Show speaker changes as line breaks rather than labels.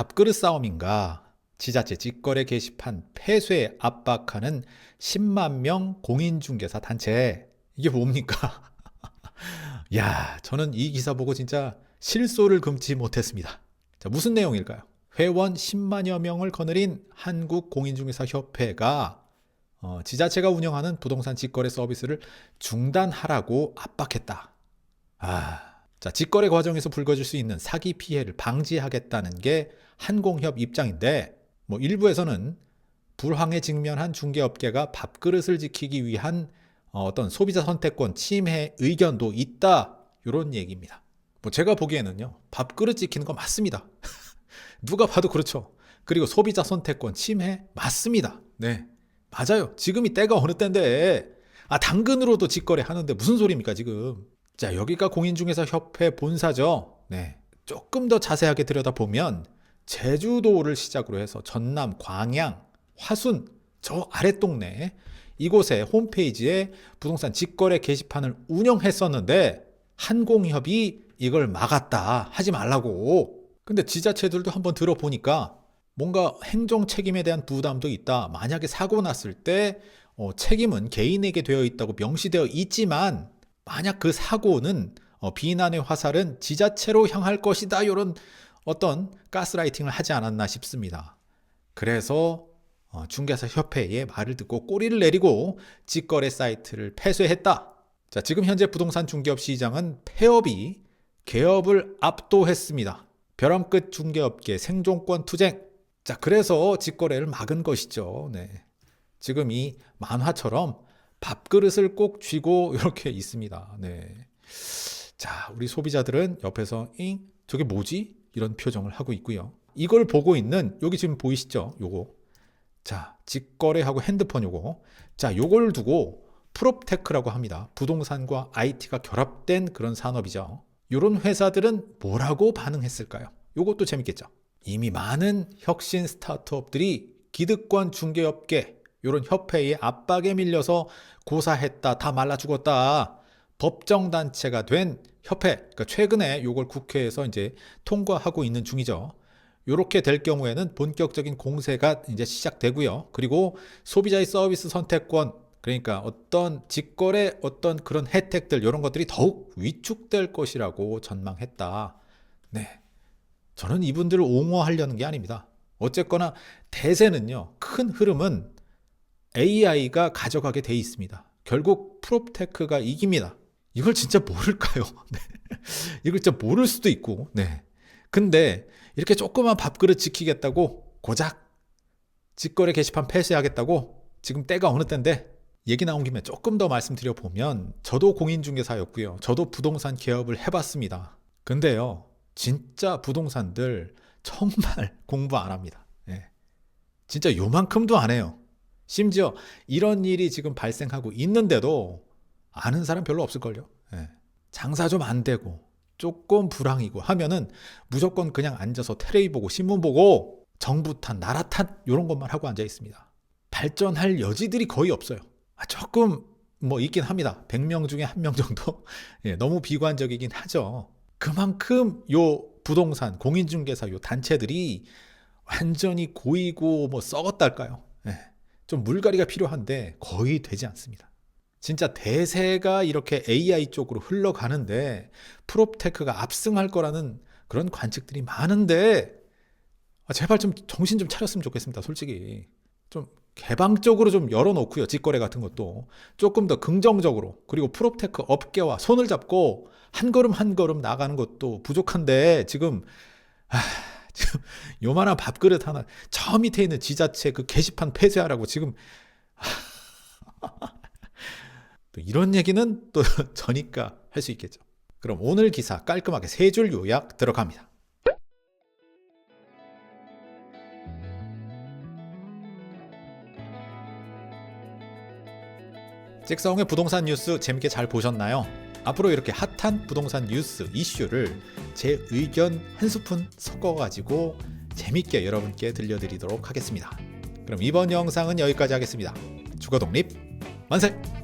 밥그릇 싸움인가? 지자체 직거래 게시판 폐쇄 압박하는 10만 명 공인중개사 단체. 이게 뭡니까? 야, 저는 이 기사 보고 진짜 실소를 금치 못했습니다. 자, 무슨 내용일까요? 회원 10만여 명을 거느린 한국공인중개사협회가 지자체가 운영하는 부동산 직거래 서비스를 중단하라고 압박했다. 자, 직거래 과정에서 불거질 수 있는 사기 피해를 방지하겠다는 게 한공협 입장인데, 일부에서는 불황에 직면한 중개업계가 밥그릇을 지키기 위한 어떤 소비자 선택권 침해 의견도 있다, 이런 얘기입니다. 제가 보기에는요, 밥그릇 지키는 거 맞습니다. 누가 봐도 그렇죠. 그리고 소비자 선택권 침해 맞습니다. 네, 맞아요. 지금이 때가 어느 때인데 당근으로도 직거래 하는데 무슨 소리입니까 지금. 자, 여기가 공인중개사협회 본사죠. 네, 조금 더 자세하게 들여다보면 제주도를 시작으로 해서 전남, 광양, 화순, 저 아랫동네 이곳에 홈페이지에 부동산 직거래 게시판을 운영했었는데 한공협이 이걸 막았다, 하지 말라고. 근데 지자체들도 한번 들어보니까 뭔가 행정 책임에 대한 부담도 있다. 만약에 사고 났을 때 책임은 개인에게 되어 있다고 명시되어 있지만 만약 그 사고는 비난의 화살은 지자체로 향할 것이다, 이런 어떤 가스라이팅을 하지 않았나 싶습니다. 그래서 중개사협회의 말을 듣고 꼬리를 내리고 직거래 사이트를 폐쇄했다. 자, 지금 현재 부동산 중개업 시장은 폐업이 개업을 압도했습니다. 벼랑끝 중개업계 생존권 투쟁. 자, 그래서 직거래를 막은 것이죠. 네. 지금 이 만화처럼 밥그릇을 꼭 쥐고 이렇게 있습니다. 네. 자, 우리 소비자들은 옆에서 저게 뭐지? 이런 표정을 하고 있고요. 이걸 보고 있는, 여기 지금 보이시죠? 요거. 자, 직거래하고 핸드폰 요거. 자, 요걸 두고 프롭테크라고 합니다. 부동산과 IT가 결합된 그런 산업이죠. 이런 회사들은 뭐라고 반응했을까요? 이것도 재밌겠죠. 이미 많은 혁신 스타트업들이 기득권 중개업계 이런 협회의 압박에 밀려서 고사했다, 다 말라 죽었다, 법정단체가 된 협회. 그러니까 최근에 이걸 국회에서 이제 통과하고 있는 중이죠. 이렇게 될 경우에는 본격적인 공세가 이제 시작되고요. 그리고 소비자의 서비스 선택권, 그러니까 어떤 직거래 어떤 그런 혜택들, 이런 것들이 더욱 위축될 것이라고 전망했다. 네, 저는 이분들을 옹호하려는 게 아닙니다. 어쨌거나 대세는요, 큰 흐름은 AI가 가져가게 돼 있습니다. 결국 프롭테크가 이깁니다. 이걸 진짜 모를까요? 네. 이걸 진짜 모를 수도 있고. 네. 근데 이렇게 조그만 밥그릇 지키겠다고 고작 직거래 게시판 폐쇄하겠다고, 지금 때가 어느 때인데, 얘기 나온 김에 조금 더 말씀드려 보면 저도 공인중개사였고요. 저도 부동산 개업을 해봤습니다. 근데요, 진짜 부동산들 정말 공부 안 합니다. 네. 진짜 요만큼도 안 해요. 심지어 이런 일이 지금 발생하고 있는데도 아는 사람 별로 없을걸요. 네. 장사 좀 안 되고 조금 불황이고 하면은 무조건 그냥 앉아서 텔레비 보고 신문 보고 정부 탓, 나라 탓, 이런 것만 하고 앉아 있습니다. 발전할 여지들이 거의 없어요. 조금 있긴 합니다. 100명 중에 1명 정도. 예, 너무 비관적이긴 하죠. 그만큼 요 부동산 공인중개사 요 단체들이 완전히 고이고 썩었달까요? 예, 좀 물갈이가 필요한데 거의 되지 않습니다. 진짜 대세가 이렇게 AI 쪽으로 흘러가는데 프롭테크가 압승할 거라는 그런 관측들이 많은데, 제발 좀 정신 좀 차렸으면 좋겠습니다. 솔직히 좀 개방적으로 좀 열어놓고요. 직거래 같은 것도 조금 더 긍정적으로, 그리고 프롭테크 업계와 손을 잡고 한 걸음 한 걸음 나가는 것도 부족한데 지금 요만한 밥그릇 하나, 저 밑에 있는 지자체 그 게시판 폐쇄하라고 지금 또 이런 얘기는 또 저니까 할 수 있겠죠. 그럼 오늘 기사 깔끔하게 3줄 요약 들어갑니다. 잭성의 부동산 뉴스 재밌게 잘 보셨나요? 앞으로 이렇게 핫한 부동산 뉴스 이슈를 제 의견 한 스푼 섞어가지고 재밌게 여러분께 들려드리도록 하겠습니다. 그럼 이번 영상은 여기까지 하겠습니다. 주거독립 만세!